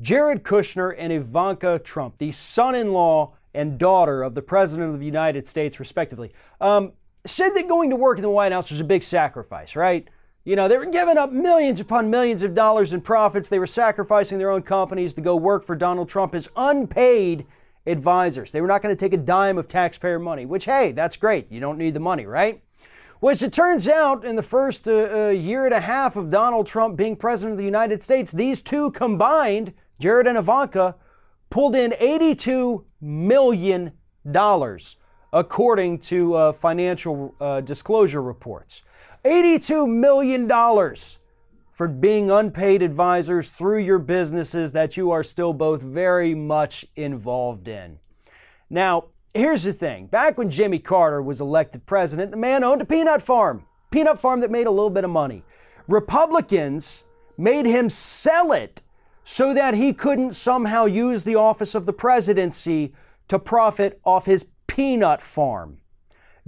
Jared Kushner and Ivanka Trump, the son-in-law and daughter of the President of the United States, respectively, said that going to work in the White House was a big sacrifice, right? You know, they were giving up millions upon millions of dollars in profits. They were sacrificing their own companies to go work for Donald Trump as unpaid advisors. They were not going to take a dime of taxpayer money, which, hey, that's great. You don't need the money, right? Well, as it turns out, in the first year and a half of Donald Trump being president of the United States, these two combined, Jared and Ivanka, pulled in $82 million, according to financial disclosure reports. $82 million for being unpaid advisors through your businesses that you are still both very much involved in. Now, here's the thing. Back when Jimmy Carter was elected president, the man owned a peanut farm that made a little bit of money. Republicans made him sell it so that he couldn't somehow use the office of the presidency to profit off his peanut farm.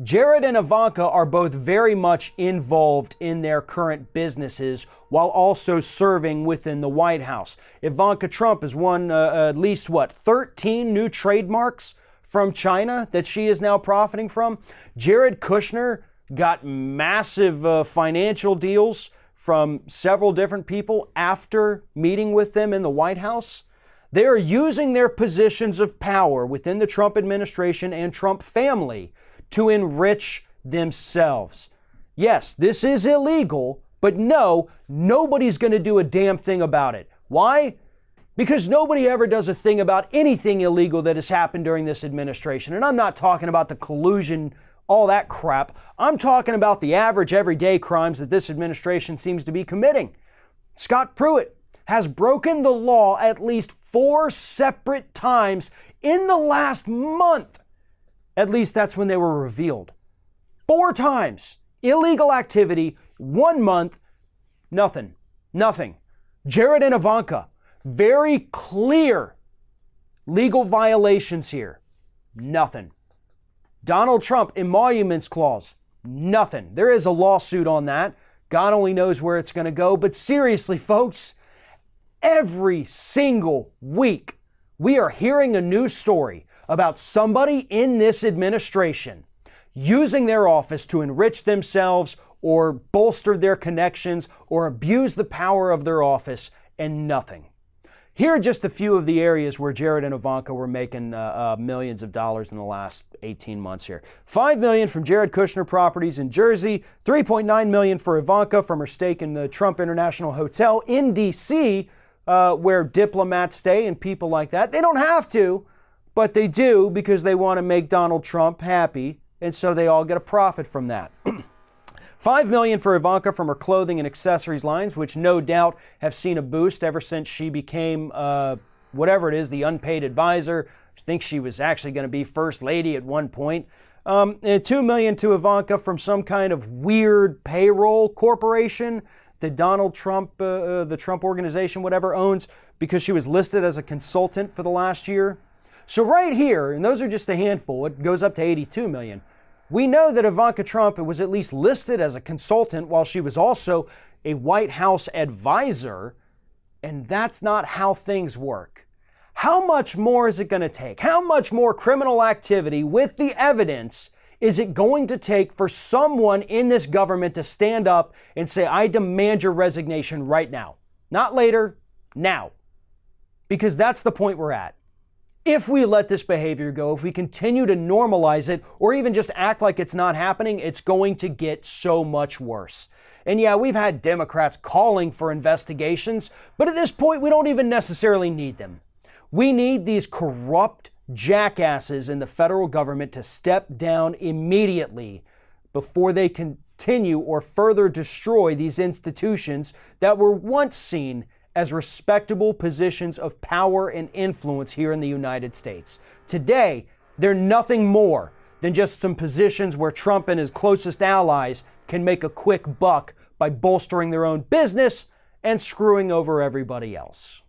Jared and Ivanka are both very much involved in their current businesses while also serving within the White House. Ivanka Trump has won at least, 13 new trademarks from China that she is now profiting from. Jared Kushner got massive financial deals from several different people after meeting with them in the White House. They are using their positions of power within the Trump administration and Trump family to enrich themselves. Yes, this is illegal, but no, nobody's going to do a damn thing about it. Why? Because nobody ever does a thing about anything illegal that has happened during this administration. And I'm not talking about the collusion, all that crap. I'm talking about the average everyday crimes that this administration seems to be committing. Scott Pruitt has broken the law at least 4 separate times in the last month. At least that's when they were revealed. 4 times. Illegal activity, 1 month, nothing. Jared and Ivanka, very clear legal violations here. Nothing. Donald Trump, emoluments clause, nothing. There is a lawsuit on that. God only knows where it's going to go. But seriously, folks, every single week we are hearing a new story about somebody in this administration using their office to enrich themselves or bolster their connections or abuse the power of their office, and nothing. Here are just a few of the areas where Jared and Ivanka were making millions of dollars in the last 18 months here. $5 million from Jared Kushner Properties in Jersey, $3.9 million for Ivanka from her stake in the Trump International Hotel in D.C., where diplomats stay and people like that. They don't have to, but they do because they want to make Donald Trump happy, and so they all get a profit from that. $5 million for Ivanka from her clothing and accessories lines, which no doubt have seen a boost ever since she became, whatever it is, the unpaid advisor. I think she was actually going to be first lady at one point. And $2 million to Ivanka from some kind of weird payroll corporation that Donald Trump, the Trump organization, whatever, owns because she was listed as a consultant for the last year. So right here, and those are just a handful, it goes up to $82 million. We know that Ivanka Trump was at least listed as a consultant while she was also a White House advisor, and that's not how things work. How much more is it going to take? How much more criminal activity with the evidence is it going to take for someone in this government to stand up and say, I demand your resignation right now? Not later, now. Because that's the point we're at. If we let this behavior go, if we continue to normalize it, or even just act like it's not happening, it's going to get so much worse. And yeah, we've had Democrats calling for investigations, but at this point, we don't even necessarily need them. We need these corrupt jackasses in the federal government to step down immediately before they continue or further destroy these institutions that were once seen as respectable positions of power and influence here in the United States. Today, they're nothing more than just some positions where Trump and his closest allies can make a quick buck by bolstering their own business and screwing over everybody else.